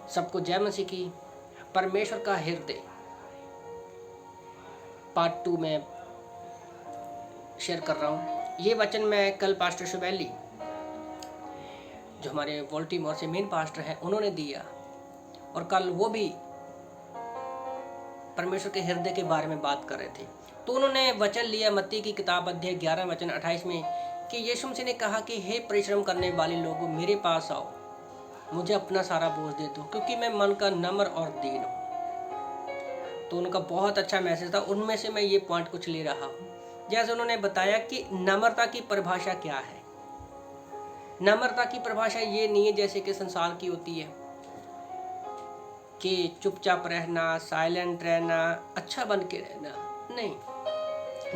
सबको जय मसीह की। परमेश्वर का हृदय पार्ट 2 में शेयर कर रहा हूँ। ये वचन मैं कल पास्टर शुबैली, जो हमारे वोल्टीमोर से मेन पास्टर हैं, उन्होंने दिया, और कल वो भी परमेश्वर के हृदय के बारे में बात कर रहे थे। तो उन्होंने वचन लिया मत्ती की किताब अध्याय 11 वचन 28 में कि यीशु मसीह ने कहा कि हे परिश्रम करने वाले लोगों, मेरे पास आओ, मुझे अपना सारा बोझ दे दो, क्योंकि मैं मन का नम्र और दीन हूँ। तो उनका बहुत अच्छा मैसेज था, उनमें से मैं ये पॉइंट कुछ ले रहा हूँ। जैसे उन्होंने बताया कि नम्रता की परिभाषा क्या है। नम्रता की परिभाषा ये नहीं है जैसे कि संसार की होती है कि चुपचाप रहना, साइलेंट रहना, अच्छा बन के रहना। नहीं,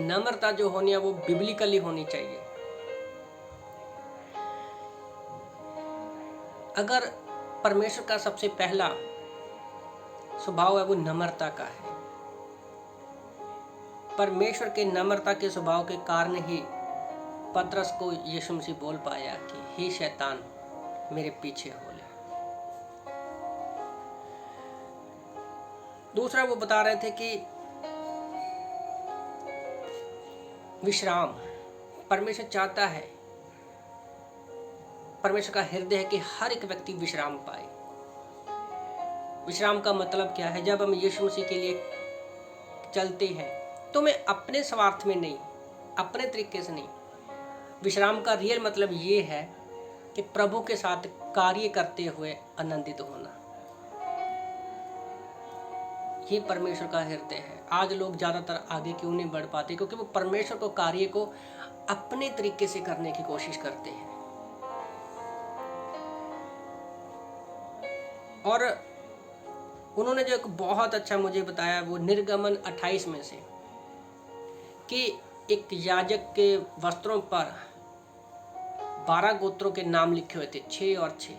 नम्रता जो होनी है वो बिब्लिकली होनी चाहिए। अगर परमेश्वर का सबसे पहला स्वभाव है वो नम्रता का है। परमेश्वर के नम्रता के स्वभाव के कारण ही पतरस को यीशु मसीह बोल पाया कि हे शैतान, मेरे पीछे हो ले। दूसरा वो बता रहे थे कि विश्राम परमेश्वर चाहता है, परमेश्वर का हृदय है कि हर एक व्यक्ति विश्राम पाए। विश्राम का मतलब क्या है? जब हम यीशु मसीह के लिए चलते हैं तो मैं अपने स्वार्थ में नहीं, अपने तरीके से नहीं। विश्राम का रियल मतलब ये है कि प्रभु के साथ कार्य करते हुए आनंदित होना। ये परमेश्वर का हृदय है। आज लोग ज़्यादातर आगे क्यों नहीं बढ़ पाते? क्योंकि वो परमेश्वर को कार्य को अपने तरीके से करने की कोशिश करते हैं। और उन्होंने जो एक बहुत अच्छा मुझे बताया वो निर्गमन 28 में से कि एक याजक के वस्त्रों पर 12 गोत्रों के नाम लिखे हुए थे, 6 और 6।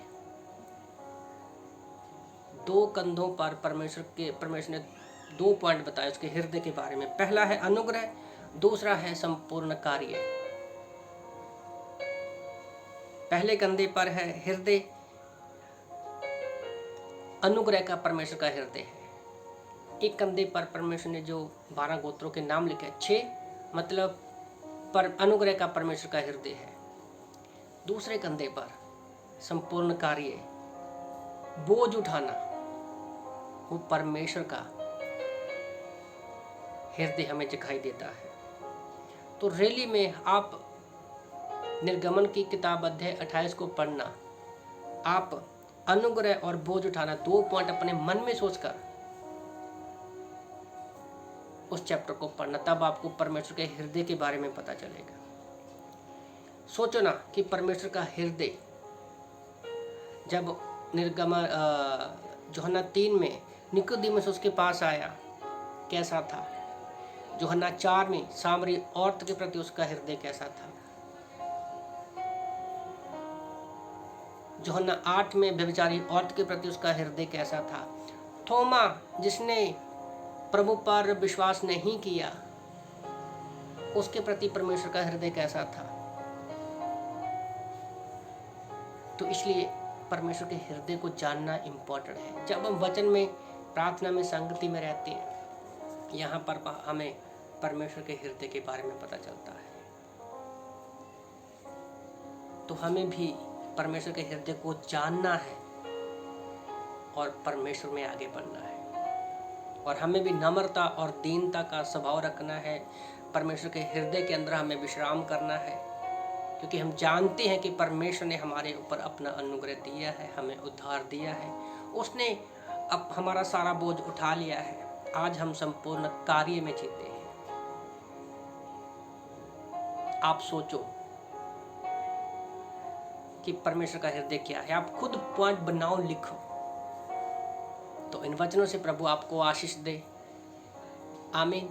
2 कंधों पर परमेश्वर ने 2 पॉइंट बताए उसके हृदय के बारे में। पहला है अनुग्रह, दूसरा है संपूर्ण कार्य। पहले कंधे पर है हृदय, अनुग्रह का परमेश्वर का हृदय है। एक कंधे पर परमेश्वर ने जो 12 गोत्रों के नाम लिखे, 6 मतलब पर अनुग्रह का परमेश्वर का हृदय है। दूसरे कंधे पर संपूर्ण कार्य, बोझ उठाना, वो परमेश्वर का हृदय हमें दिखाई देता है। तो रैली में आप निर्गमन की किताब अध्याय 28 को पढ़ना, आप अनुग्रह और बोझ उठाना 2 पॉइंट अपने मन में सोचकर उस चैप्टर को पढ़ना, तब आपको परमेश्वर के हृदय के बारे में पता चलेगा। सोचो ना कि परमेश्वर का हृदय जब निर्गमन यूहन्ना 3 में निकोदेमुस उसके पास आया, कैसा था? यूहन्ना 4 में सामरी औरत के प्रति उसका हृदय कैसा था? यूहन्ना 8 में व्यभिचारी औरत के प्रति उसका हृदय कैसा था? थोमा जिसने प्रभु पर विश्वास नहीं किया, उसके प्रति परमेश्वर का हृदय कैसा था? तो इसलिए परमेश्वर के हृदय को जानना इम्पोर्टेंट है। जब हम वचन में, प्रार्थना में, संगति में रहते हैं, यहाँ पर हमें परमेश्वर के हृदय के बारे में पता चलता है। तो हमें भी परमेश्वर के हृदय को जानना है और परमेश्वर में आगे बढ़ना है। और हमें भी नम्रता और दीनता का स्वभाव रखना है। परमेश्वर के हृदय के अंदर हमें विश्राम करना है, क्योंकि हम जानते हैं कि परमेश्वर ने हमारे ऊपर अपना अनुग्रह दिया है, हमें उद्धार दिया है। उसने अब हमारा सारा बोझ उठा लिया है। आज हम संपूर्ण कार्य में जीते हैं। आप सोचो कि परमेश्वर का हृदय क्या है। आप खुद पॉइंट बनाओ, लिखो। तो इन वचनों से प्रभु आपको आशीष दे। आमीन।